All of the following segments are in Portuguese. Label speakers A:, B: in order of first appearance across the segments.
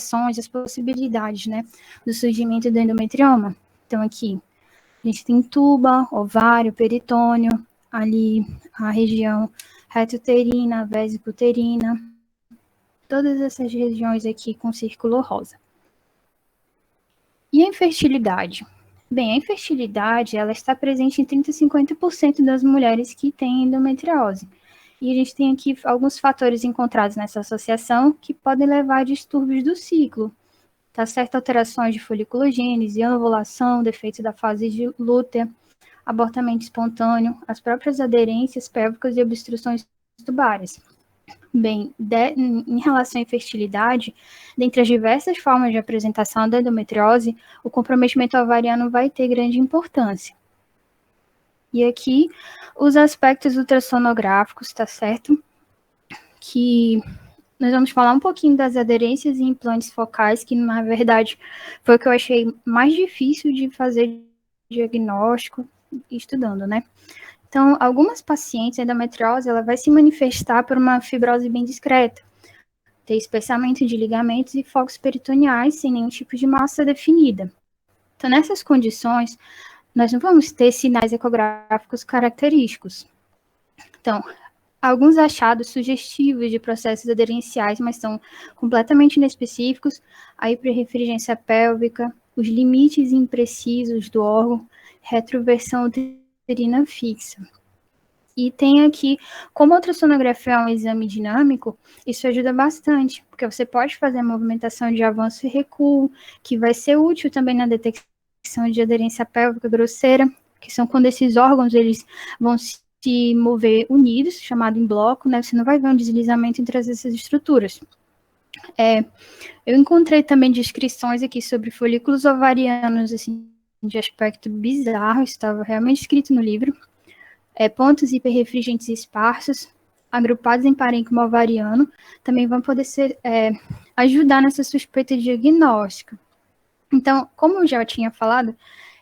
A: situações, as possibilidades, né, do surgimento do endometrioma. Então, aqui, a gente tem tuba, ovário, peritônio, ali a região retouterina, vesicuterina, todas essas regiões aqui com círculo rosa. E a infertilidade? Bem, a infertilidade, ela está presente em 30 a 50% das mulheres que têm endometriose. E a gente tem aqui alguns fatores encontrados nessa associação que podem levar a distúrbios do ciclo, tá certo? Alterações de foliculogênese, anovulação, defeitos da fase de lútea, abortamento espontâneo, as próprias aderências pélvicas e obstruções tubárias. Bem, em relação à infertilidade, dentre as diversas formas de apresentação da endometriose, o comprometimento ovariano vai ter grande importância. E aqui, os aspectos ultrassonográficos, tá certo? Que nós vamos falar um pouquinho das aderências e implantes focais, que na verdade foi o que eu achei mais difícil de fazer diagnóstico estudando, né? Então, algumas pacientes, a endometriose, ela vai se manifestar por uma fibrose bem discreta, ter espessamento de ligamentos e focos peritoneais sem nenhum tipo de massa definida. Então, nessas condições, nós não vamos ter sinais ecográficos característicos. Então, alguns achados sugestivos de processos aderenciais, mas são completamente inespecíficos, a hiperrefringência pélvica, os limites imprecisos do órgão, retroversão uterina fixa. E tem aqui, como a ultrassonografia é um exame dinâmico, isso ajuda bastante, porque você pode fazer a movimentação de avanço e recuo, que vai ser útil também na detecção de aderência pélvica grosseira, que são quando esses órgãos eles vão se mover unidos, chamado em bloco, né? Você não vai ver um deslizamento entre essas estruturas. Eu encontrei também descrições aqui sobre folículos ovarianos, assim, de aspecto bizarro, estava realmente escrito no livro. Pontos hiperrefringentes esparsos, agrupados em parênquima ovariano, também vão poder ajudar nessa suspeita diagnóstica. Então, como eu já tinha falado,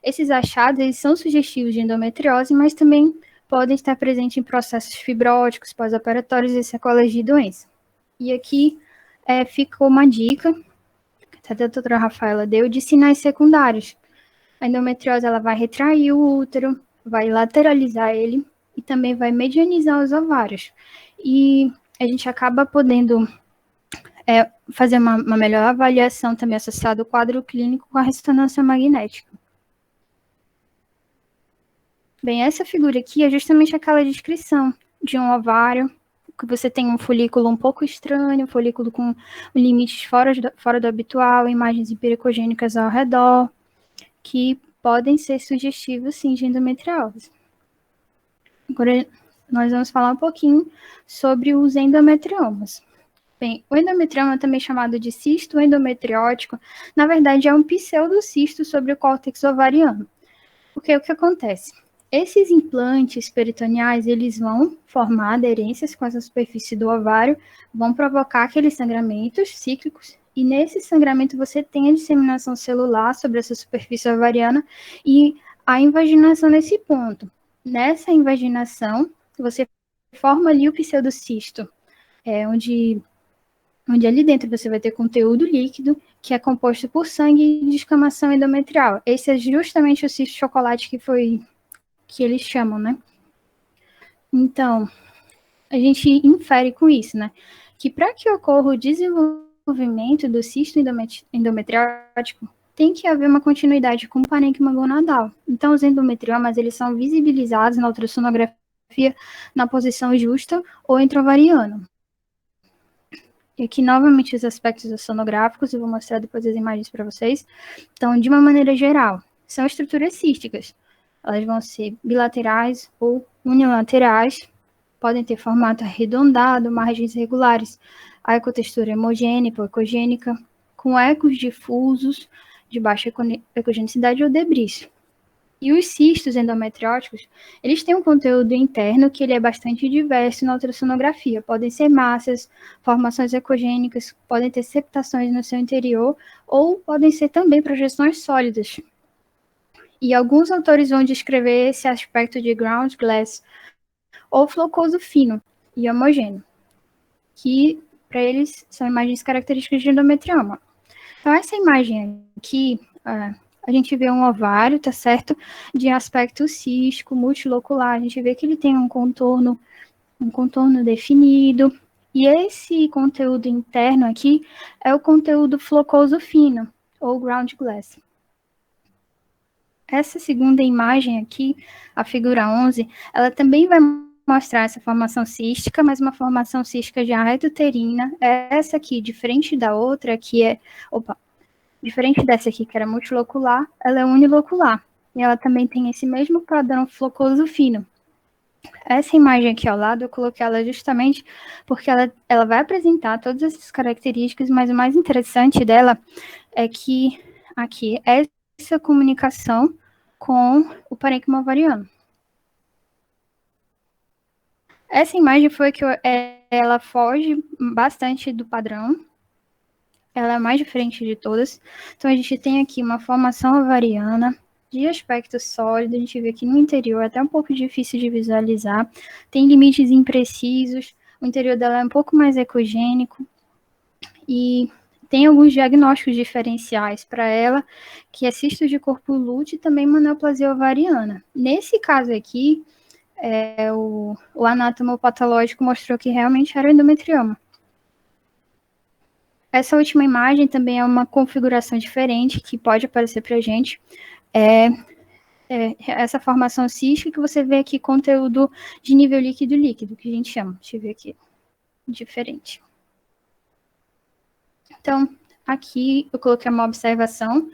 A: esses achados eles são sugestivos de endometriose, mas também podem estar presentes em processos fibróticos, pós-operatórios e sequelas de doença. E aqui ficou uma dica, que a doutora Rafaela deu, de sinais secundários. A endometriose ela vai retrair o útero, vai lateralizar ele e também vai medianizar os ovários. E a gente acaba podendo fazer uma melhor avaliação também associada ao quadro clínico com a ressonância magnética. Bem, essa figura aqui é justamente aquela descrição de um ovário, que você tem um folículo um pouco estranho, um folículo com limites fora do habitual, imagens hiperecogênicas ao redor, que podem ser sugestivos, sim, de endometriose. Agora, nós vamos falar um pouquinho sobre os endometriomas. Bem, o endometrioma, também chamado de cisto endometriótico, na verdade é um pseudocisto sobre o córtex ovariano. Porque o que acontece? Esses implantes peritoneais, eles vão formar aderências com essa superfície do ovário, vão provocar aqueles sangramentos cíclicos, e nesse sangramento você tem a disseminação celular sobre essa superfície ovariana e a invaginação nesse ponto. Nessa invaginação, você forma ali o pseudocisto, onde ali dentro você vai ter conteúdo líquido, que é composto por sangue e descamação endometrial. Esse é justamente o cisto de chocolate que eles chamam, né? Então, a gente infere com isso, né? Que para que ocorra o desenvolvimento do cisto endometriótico, tem que haver uma continuidade com o parênquima gonadal. Então, os endometriomas, eles são visibilizados na ultrassonografia na posição justa ou intravariana. E aqui, novamente, os aspectos sonográficos, eu vou mostrar depois as imagens para vocês. Então, de uma maneira geral, são estruturas císticas. Elas vão ser bilaterais ou unilaterais, podem ter formato arredondado, margens regulares, a ecotextura homogênea, ecogênica, com ecos difusos, de baixa ecogenicidade ou debris. E os cistos endometrióticos, eles têm um conteúdo interno que ele é bastante diverso na ultrassonografia. Podem ser massas, formações ecogênicas, podem ter septações no seu interior, ou podem ser também projeções sólidas. E alguns autores vão descrever esse aspecto de ground glass, ou flocoso fino e homogêneo, que para eles são imagens características de endometrioma. Então, essa imagem aqui, a gente vê um ovário, tá certo? De aspecto cístico, multilocular. A gente vê que ele tem um contorno definido. E esse conteúdo interno aqui é o conteúdo flocoso fino, ou ground glass. Essa segunda imagem aqui, a figura 11, ela também vai mostrar essa formação cística, mas uma formação cística já retuterina. Essa aqui, diferente da outra, que é... diferente dessa aqui, que era multilocular, ela é unilocular. E ela também tem esse mesmo padrão flocoso fino. Essa imagem aqui ao lado, eu coloquei ela justamente porque ela vai apresentar todas essas características, mas o mais interessante dela é que aqui é essa comunicação com o parênquima ovariano. Essa imagem foi que ela foge bastante do padrão, ela é a mais diferente de todas. Então, a gente tem aqui uma formação ovariana de aspecto sólido, a gente vê aqui no interior, é até um pouco difícil de visualizar, tem limites imprecisos, o interior dela é um pouco mais ecogênico, e tem alguns diagnósticos diferenciais para ela, que é cisto de corpo lúteo e também maneoplasia ovariana. Nesse caso aqui, o anatomopatológico mostrou que realmente era endometrioma. Essa última imagem também é uma configuração diferente que pode aparecer para a gente. Essa formação cística que você vê aqui, conteúdo de nível líquido-líquido, que a gente chama. Deixa eu ver aqui. Diferente. Então, aqui eu coloquei uma observação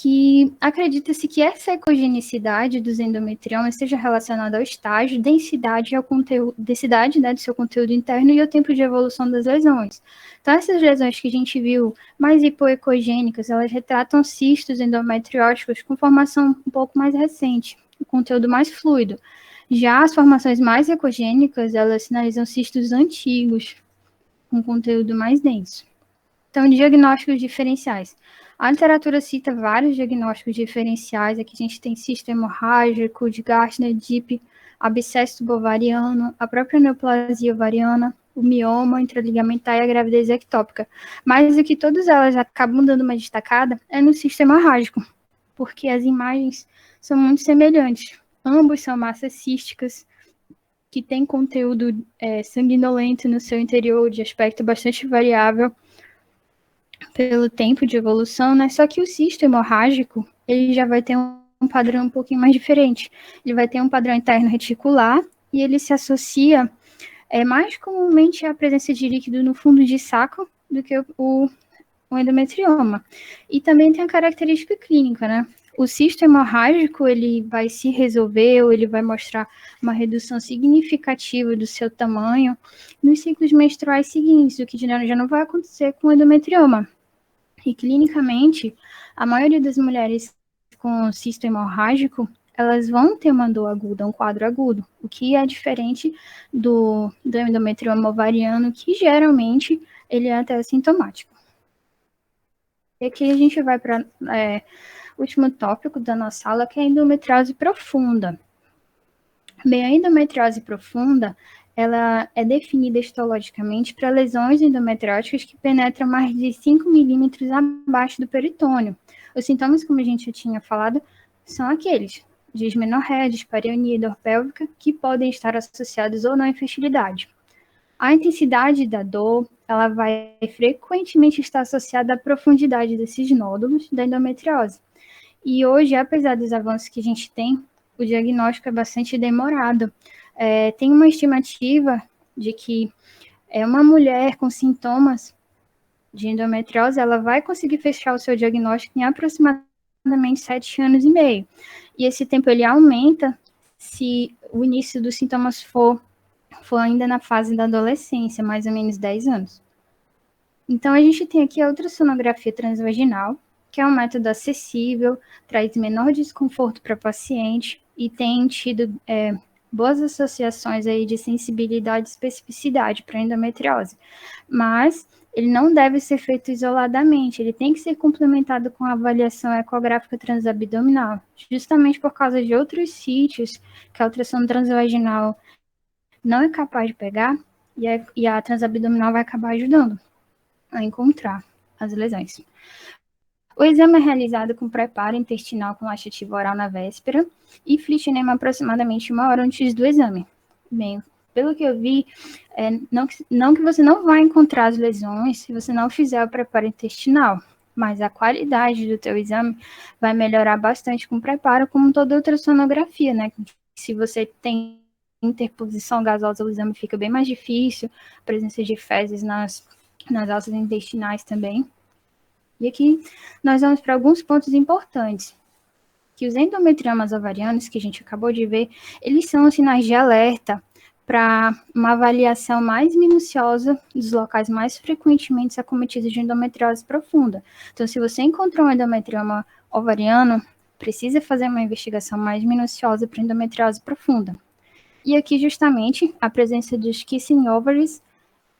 A: que acredita-se que essa ecogenicidade dos endometriomas esteja relacionada ao estágio, densidade, ao conteúdo, densidade, né, do seu conteúdo interno e ao tempo de evolução das lesões. Então, essas lesões que a gente viu mais hipoecogênicas, elas retratam cistos endometrióticos com formação um pouco mais recente, o conteúdo mais fluido. Já as formações mais ecogênicas, elas sinalizam cistos antigos, com conteúdo mais denso. Então, diagnósticos diferenciais. A literatura cita vários diagnósticos diferenciais. Aqui a gente tem cisto hemorrágico, de Gartner, DIP, abscesso bovariano, a própria neoplasia ovariana, o mioma intraligamentar e a gravidez ectópica. Mas o que todas elas acabam dando uma destacada é no cisto hemorrágico, porque as imagens são muito semelhantes. Ambos são massas císticas que têm conteúdo sanguinolento no seu interior, de aspecto bastante variável, pelo tempo de evolução, né? Só que o cisto hemorrágico, ele já vai ter um padrão um pouquinho mais diferente. Ele vai ter um padrão interno reticular e ele se associa mais comumente à presença de líquido no fundo de saco do que o endometrioma. E também tem a característica clínica, né? O cisto hemorrágico, ele vai se resolver, ou ele vai mostrar uma redução significativa do seu tamanho nos ciclos menstruais seguintes, o que já não vai acontecer com o endometrioma. E clinicamente, a maioria das mulheres com cisto hemorrágico, elas vão ter uma dor aguda, um quadro agudo, o que é diferente do endometrioma ovariano, que geralmente ele é até assintomático. E aqui a gente vai para o último tópico da nossa aula, que é a endometriose profunda. Bem, a endometriose profunda, ela é definida histologicamente para lesões endometrióticas que penetram mais de 5 milímetros abaixo do peritônio. Os sintomas, como a gente já tinha falado, são aqueles: dismenorreia, dispareunia e dor pélvica, que podem estar associados ou não à infertilidade. A intensidade da dor, ela vai frequentemente estar associada à profundidade desses nódulos da endometriose. E hoje, apesar dos avanços que a gente tem, o diagnóstico é bastante demorado. Tem uma estimativa de que uma mulher com sintomas de endometriose, ela vai conseguir fechar o seu diagnóstico em aproximadamente 7 anos e meio. E esse tempo ele aumenta se o início dos sintomas for ainda na fase da adolescência, mais ou menos 10 anos. Então, a gente tem aqui a ultrassonografia transvaginal, que é um método acessível, traz menor desconforto para a paciente e tem tido boas associações aí de sensibilidade e especificidade para endometriose. Mas ele não deve ser feito isoladamente, ele tem que ser complementado com a avaliação ecográfica transabdominal, justamente por causa de outros sítios que a ultrassom transvaginal não é capaz de pegar e a transabdominal vai acabar ajudando a encontrar. as lesões. O exame é realizado com preparo intestinal com laxativo oral na véspera e flitinema aproximadamente 1 hora antes do exame. Bem, pelo que eu vi, não que você não vai encontrar as lesões se você não fizer o preparo intestinal, mas a qualidade do teu exame vai melhorar bastante com o preparo, como toda outra sonografia, né? Se você tem interposição gasosa, o exame fica bem mais difícil, presença de fezes nas alças intestinais também. E aqui nós vamos para alguns pontos importantes, que os endometriomas ovarianos, que a gente acabou de ver, eles são sinais de alerta para uma avaliação mais minuciosa dos locais mais frequentemente acometidos de endometriose profunda. Então, se você encontrou um endometrioma ovariano, precisa fazer uma investigação mais minuciosa para endometriose profunda. E aqui, justamente, a presença dos kissing ovaries,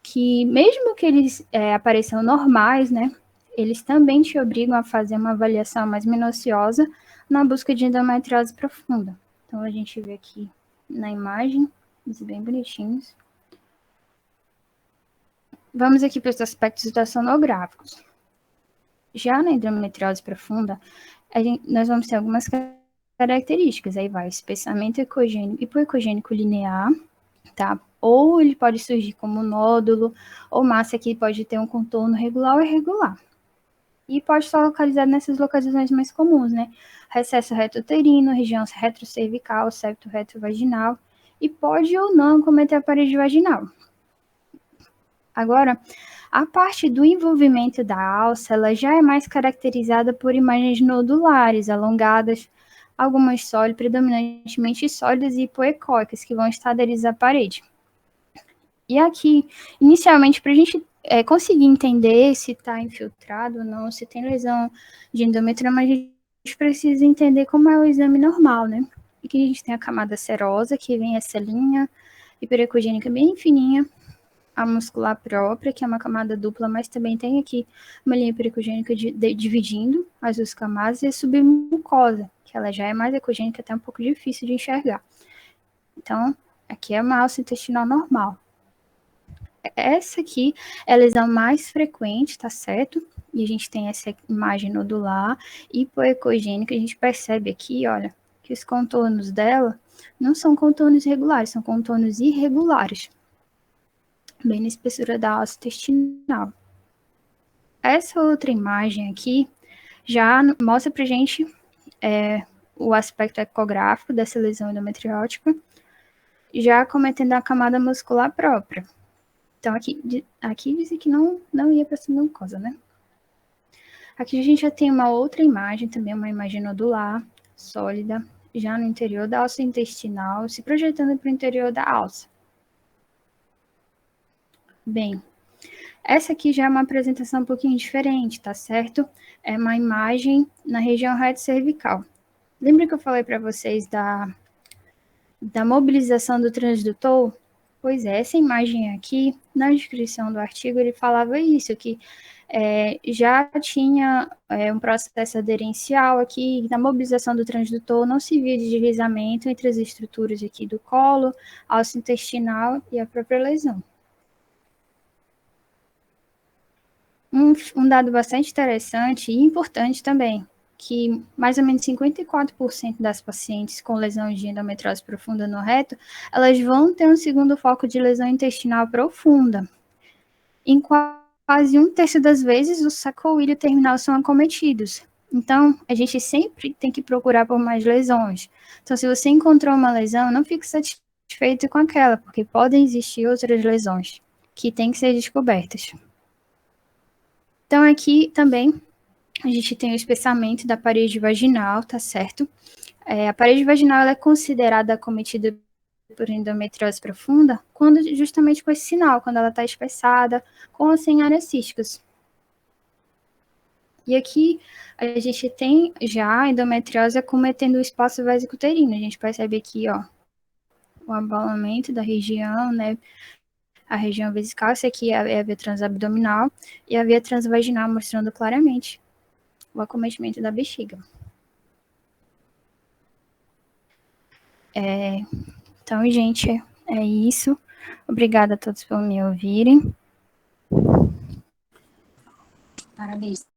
A: que mesmo que eles apareçam normais, né, eles também te obrigam a fazer uma avaliação mais minuciosa na busca de endometriose profunda. Então, a gente vê aqui na imagem, eles bem bonitinhos. Vamos aqui para os aspectos ultrassonográficos. Já na endometriose profunda, nós vamos ter algumas características. Aí vai o espessamento ecogênico, hipoecogênico linear, tá? Ou ele pode surgir como nódulo, ou massa que pode ter um contorno regular ou irregular. E pode estar localizado nessas localizações mais comuns, né? Recesso reto-uterino, região retrocervical, septo retrovaginal, e pode ou não acometer a parede vaginal. Agora, a parte do envolvimento da alça, ela já é mais caracterizada por imagens nodulares, alongadas, algumas sólidas, predominantemente sólidas e hipoecóicas, que vão estar aderidas à parede. E aqui, inicialmente, para a gente conseguir entender se está infiltrado ou não, se tem lesão de endometrioma, a gente precisa entender como é o exame normal, né? Aqui a gente tem a camada serosa, que vem essa linha hiperecogênica bem fininha, a muscular própria, que é uma camada dupla, mas também tem aqui uma linha hiperecogênica dividindo as duas camadas, e a submucosa, que ela já é mais ecogênica, até um pouco difícil de enxergar. Então, aqui é uma alça intestinal normal. Essa aqui é a lesão mais frequente, tá certo? E a gente tem essa imagem nodular hipoecogênica, a gente percebe aqui, olha, que os contornos dela não são contornos regulares, são contornos irregulares, bem na espessura da alça intestinal. Essa outra imagem aqui já mostra pra gente o aspecto ecográfico dessa lesão endometriótica, já cometendo a camada muscular própria. Então, aqui diz que não ia para a submucosa, né? Aqui a gente já tem uma outra imagem, também uma imagem nodular, sólida, já no interior da alça intestinal, se projetando para o interior da alça. Bem, essa aqui já é uma apresentação um pouquinho diferente, tá certo? É uma imagem na região reto-cervical. Lembra que eu falei para vocês da mobilização do transdutor? Pois é, essa imagem aqui, na descrição do artigo, ele falava isso, que já tinha um processo aderencial aqui, na mobilização do transdutor não se via deslizamento entre as estruturas aqui do colo, alça intestinal e a própria lesão. Um dado bastante interessante e importante também, que mais ou menos 54% das pacientes com lesão de endometriose profunda no reto, elas vão ter um segundo foco de lesão intestinal profunda. Em quase 1/3 das vezes, o saco ou ilho terminal são acometidos. Então, a gente sempre tem que procurar por mais lesões. Então, se você encontrou uma lesão, não fique satisfeito com aquela, porque podem existir outras lesões que têm que ser descobertas. Então, aqui também a gente tem o espessamento da parede vaginal, tá certo? A parede vaginal ela é considerada acometida por endometriose profunda quando justamente com esse sinal, quando ela está espessada, com ou sem áreas císticas. E aqui a gente tem já a endometriose acometendo o espaço vesico-uterino. A gente percebe aqui, ó, o abalamento da região, né? A região vesical, essa aqui é a via transabdominal, e a via transvaginal mostrando claramente o acometimento da bexiga. Então, gente, é isso. Obrigada a todos por me ouvirem.
B: Parabéns.